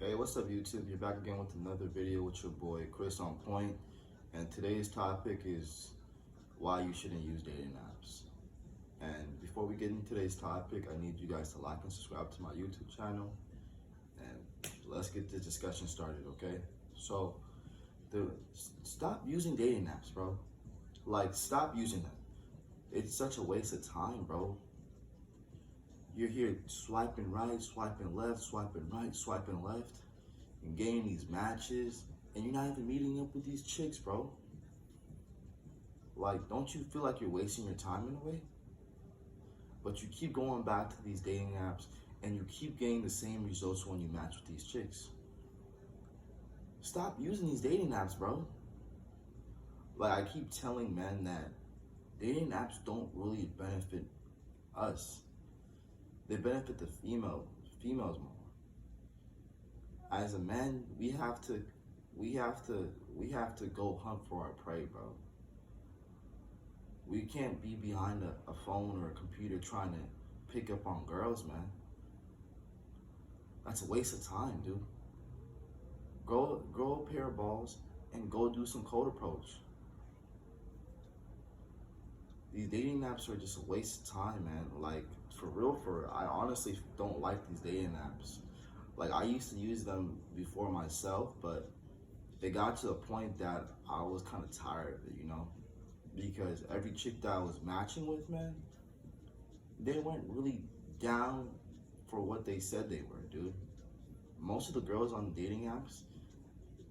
Hey, what's up YouTube? You're back again with another video with your boy Chris on Point, and today's topic is why you shouldn't use dating apps. And before we get into today's topic, I need you guys to like and subscribe to my YouTube channel, and let's get this discussion started, okay? So, stop using dating apps, bro. Like, stop using them. It's such a waste of time, bro. You're here swiping right, swiping left, swiping right, swiping left, and getting these matches, and you're not even meeting up with these chicks, bro. Like, don't you feel like you're wasting your time in a way? But you keep going back to these dating apps, and you keep getting the same results when you match with these chicks. Stop using these dating apps, bro. Like, I keep telling men that dating apps don't really benefit us. They benefit the females more. As a man, we have to go hunt for our prey, bro. We can't be behind a phone or a computer trying to pick up on girls, man. That's a waste of time, dude. Grow a pair of balls and go do some cold approach. These dating apps are just a waste of time, man. Like, for real, I honestly don't like these dating apps. Like, I used to use them before myself, but it got to the point that I was kind of tired of it, you know? Because every chick that I was matching with, man, they weren't really down for what they said they were, dude. Most of the girls on the dating apps,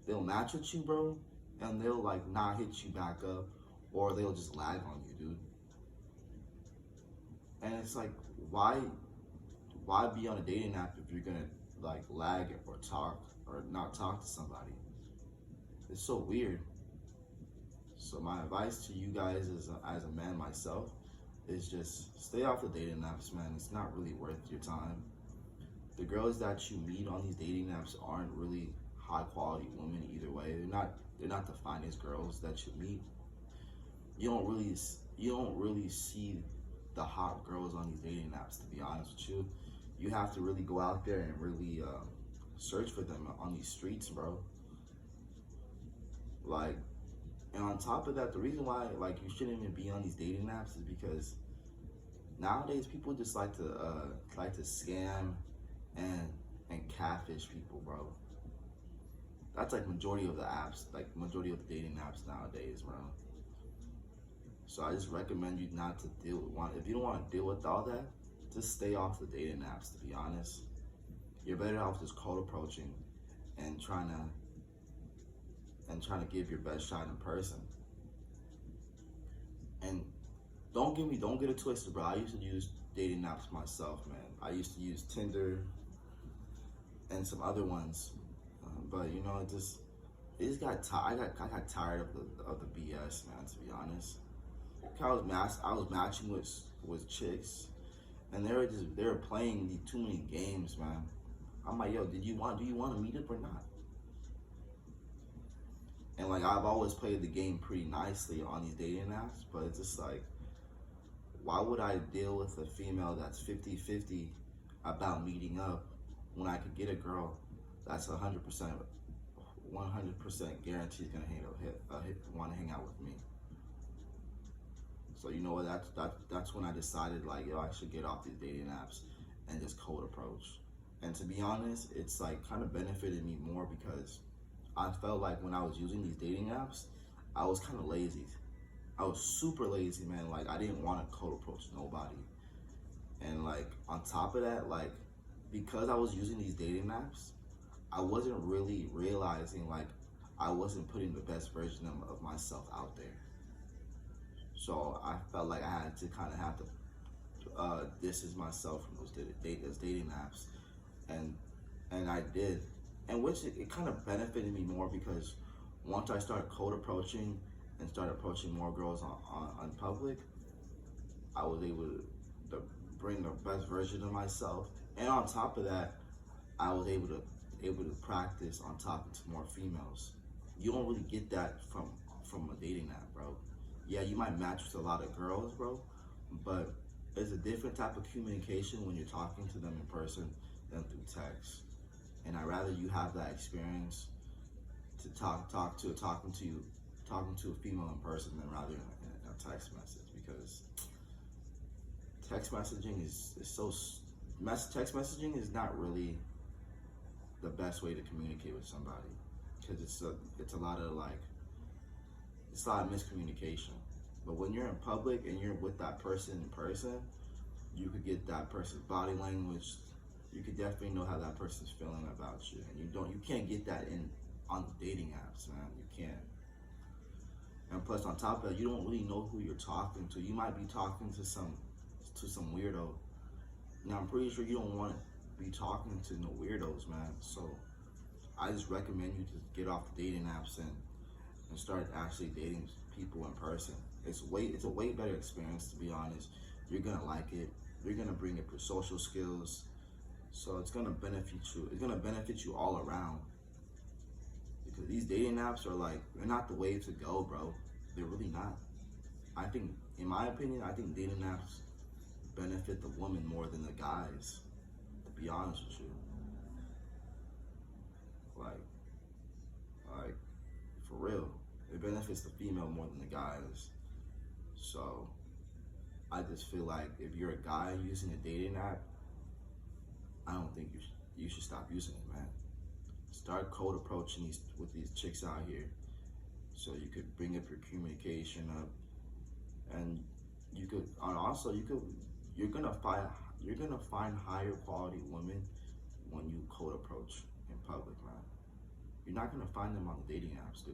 they'll match with you, bro, and they'll, like, not hit you back up, or they'll just lag on you, dude. And it's like, why be on a dating app if you're gonna like lag or talk or not talk to somebody? It's so weird. So my advice to you guys as a man myself is just stay off the dating apps, man. It's not really worth your time. The girls that you meet on these dating apps aren't really high quality women either way. They're not the finest girls that you meet. You don't really see the hot girls on these dating apps, to be honest with you. You have to really go out there and really search for them on these streets, bro. Like, and on top of that, the reason why like you shouldn't even be on these dating apps is because nowadays people just like to scam and catfish people, bro. That's like majority of the apps, like majority of the dating apps nowadays, bro. So I just recommend you not to deal with one. If you don't want to deal with all that, just stay off the dating apps, to be honest. You're better off just cold approaching and trying to give your best shot in person. And don't get it twisted, bro. I used to use dating apps myself, man. I used to use Tinder and some other ones. But you know, it just got tired. I got tired of the BS, man, to be honest. I was matching with chicks, and they were playing too many games, man. I'm like, yo, do you want to meet up or not? And like, I've always played the game pretty nicely on these dating apps, but it's just like, why would I deal with a female that's 50-50 about meeting up when I could get a girl that's 100% guaranteed gonna want to hang out with me? So you know what? That's when I decided, like, yo, I should get off these dating apps and just cold approach. And to be honest, it's like kind of benefited me more because I felt like when I was using these dating apps, I was kind of lazy. I was super lazy, man. Like, I didn't want to cold approach nobody. And like, on top of that, like, because I was using these dating apps, I wasn't really realizing like I wasn't putting the best version of myself out there. So I felt like I had to kind of have to distance myself from those dating apps, and I did, and which it kind of benefited me more because once I started cold approaching and started approaching more girls on public, I was able to bring the best version of myself, and on top of that, I was able to practice on talking to more females. You don't really get that from a dating app, bro. Yeah, you might match with a lot of girls, bro, but there's a different type of communication when you're talking to them in person than through text. And I'd rather you have that experience to talking to a female in person than rather in a text message, because text messaging is so text messaging is not really the best way to communicate with somebody, because it's a lot of it's a lot of miscommunication. But when you're in public and you're with that person in person, you could get that person's body language. You could definitely know how that person's feeling about you, and you can't get that in on the dating apps, man. You can't. And plus, on top of that, you don't really know who you're talking to. You might be talking to some weirdo. Now, I'm pretty sure you don't want to be talking to no weirdos, man. So, I just recommend you to get off the dating apps and start actually dating people in person. It's a way better experience, to be honest. You're gonna like it. You're gonna bring up your social skills. So it's gonna benefit you. It's gonna benefit you all around. Because these dating apps are they're not the way to go, bro. They're really not. I think, in my opinion, I think dating apps benefit the woman more than the guys, to be honest with you. Like, like, for real. It benefits the female more than the guys. So, I just feel like if you're a guy using a dating app, I don't think you should stop using it, man. Start cold approaching with these chicks out here, so you could bring up your communication up, and you're gonna find higher quality women when you cold approach in public, man. You're not gonna find them on the dating apps, dude.